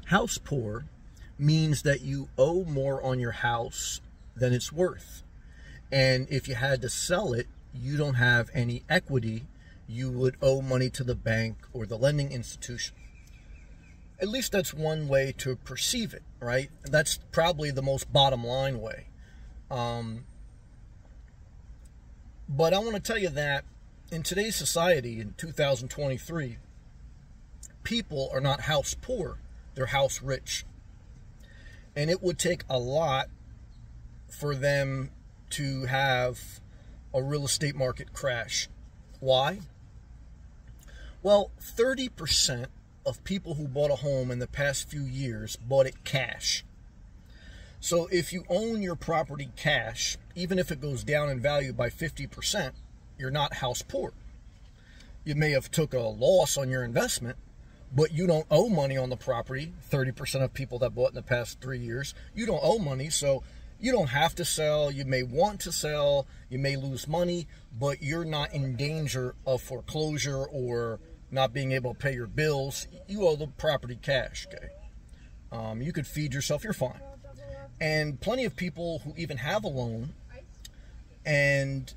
House poor means that you owe more on your house than it's worth. And if you had to sell it, you don't have any equity. You would owe money to the bank or the lending institution. At least that's one way to perceive it, right? That's probably the most bottom line way. But I want to tell you that in today's society, in 2023, people are not house poor, they're house rich. And it would take a lot for them to have a real estate market crash. Why? Well, 30% of people who bought a home in the past few years bought it cash. So if you own your property cash, even if it goes down in value by 50%, you're not house poor. You may have took a loss on your investment, but you don't owe money on the property. 30% of people that bought in the past 3 years, you don't owe money, so you don't have to sell. You may want to sell, you may lose money, but you're not in danger of foreclosure or not being able to pay your bills. You owe the property cash, okay? You could feed yourself, you're fine. And plenty of people who even have a loan and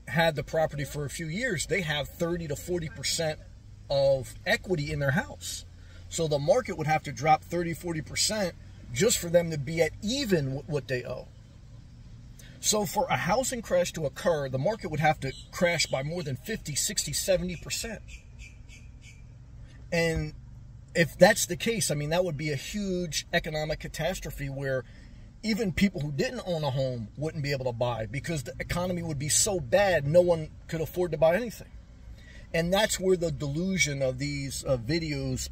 had the property for a few years, they have 30 to 40% of equity in their house. So the market would have to drop 30, 40% just for them to be at even with what they owe. So for a housing crash to occur, the market would have to crash by more than 50, 60, 70%. And if that's the case, I mean, that would be a huge economic catastrophe where even people who didn't own a home wouldn't be able to buy because the economy would be so bad no one could afford to buy anything. And that's where the delusion of these videos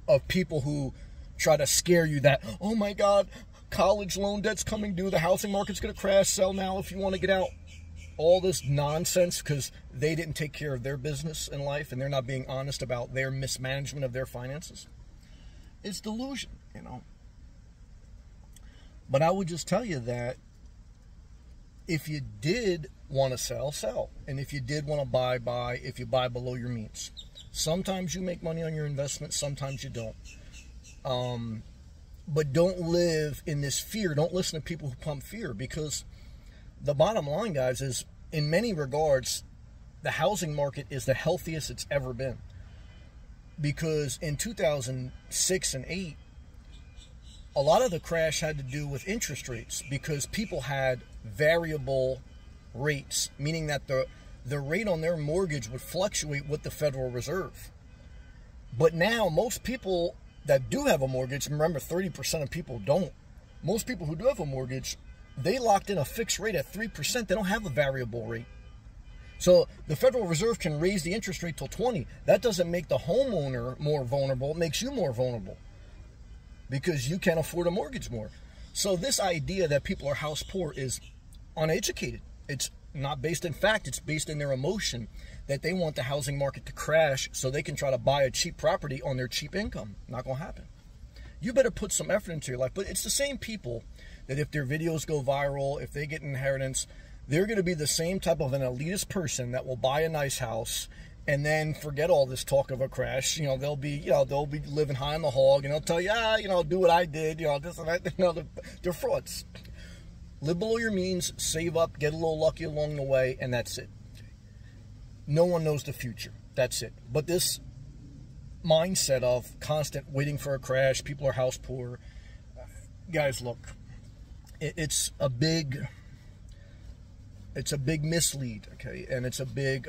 of people who try to scare you that, oh my God, college loan debt's coming due, the housing market's going to crash, sell now if you want to get out. All this nonsense because they didn't take care of their business in life and they're not being honest about their mismanagement of their finances. It's delusion, you know. But I would just tell you that if you did want to sell, sell. And if you did want to buy, buy. If you buy below your means. Sometimes you make money on your investment, sometimes you don't. But don't live in this fear. Don't listen to people who pump fear, because the bottom line, guys, is in many regards, the housing market is the healthiest it's ever been. Because in 2006 and 8, a lot of the crash had to do with interest rates because people had variable rates, meaning that the rate on their mortgage would fluctuate with the Federal Reserve. But now most people that do have a mortgage, remember 30% of people don't, most people who do have a mortgage, they locked in a fixed rate at 3%. They don't have a variable rate. So the Federal Reserve can raise the interest rate till 20. That doesn't make the homeowner more vulnerable. It makes you more vulnerable because you can't afford a mortgage more. So this idea that people are house poor is uneducated. It's not based in fact. It's based in their emotion that they want the housing market to crash so they can try to buy a cheap property on their cheap income. Not going to happen. You better put some effort into your life. But it's the same people that if their videos go viral, if they get inheritance, they're going to be the same type of an elitist person that will buy a nice house and then forget all this talk of a crash. You know, they'll be living high on the hog, and they'll tell you, do what I did, this and that. They're frauds. Live below your means, save up, get a little lucky along the way, and that's it. No one knows the future. That's it. But this mindset of constant waiting for a crash, people are house poor, guys, look, it's a big mislead, okay, and it's a big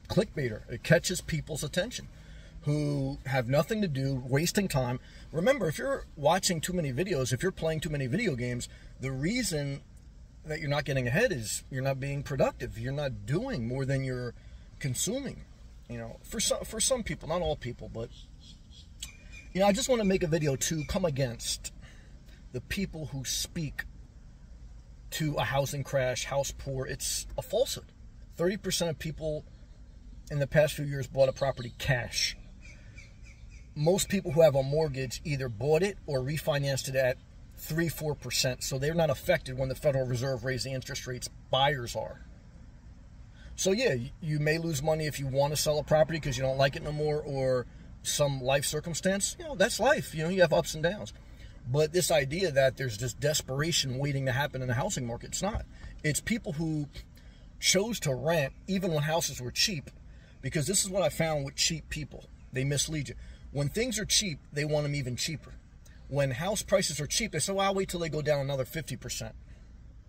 clickbaiter. It catches people's attention who have nothing to do, wasting time. Remember, if you're watching too many videos, if you're playing too many video games, the reason that you're not getting ahead is you're not being productive. You're not doing more than you're consuming. You know, for some people, not all people, but I just want to make a video to come against the people who speak to a housing crash, house poor. It's a falsehood. 30% of people in the past few years bought a property cash. Most people who have a mortgage either bought it or refinanced it at 3-4%, so they're not affected when the Federal Reserve raises the interest rates. Buyers are. So yeah, you may lose money if you want to sell a property because you don't like it no more, or some life circumstance, that's life. You have ups and downs. But this idea that there's this desperation waiting to happen in the housing market, it's not. It's people who chose to rent even when houses were cheap, because this is what I found with cheap people. They mislead you. When things are cheap, they want them even cheaper. When house prices are cheap, they say, well, I'll wait till they go down another 50%.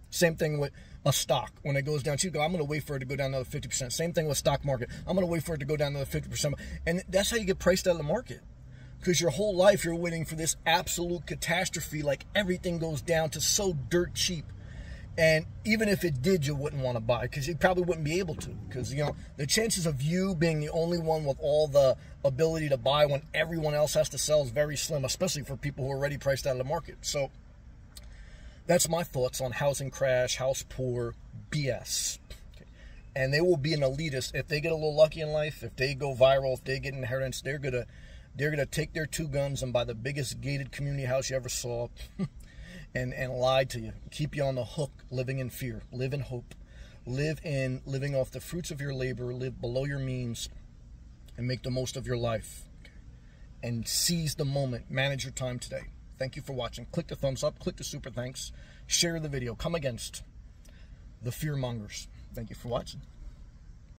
Same thing with a stock. When it goes down cheap, I'm going to wait for it to go down another 50%. Same thing with stock market. I'm going to wait for it to go down another 50%. And that's how you get priced out of the market. Because your whole life you're waiting for this absolute catastrophe, like everything goes down to so dirt cheap. And even if it did, you wouldn't want to buy, because you probably wouldn't be able to. Because, the chances of you being the only one with all the ability to buy when everyone else has to sell is very slim, especially for people who are already priced out of the market. So that's my thoughts on housing crash, house poor, BS. Okay. And they will be an elitist. If they get a little lucky in life, if they go viral, if they get inheritance, they're gonna take their 2 guns and buy the biggest gated community house you ever saw and lie to you, keep you on the hook, living in fear. Live in hope, living off the fruits of your labor, live below your means, and make the most of your life, and seize the moment. Manage your time today. Thank you for watching. Click the thumbs up, click the super thanks, share the video, come against the fear mongers. Thank you for watching.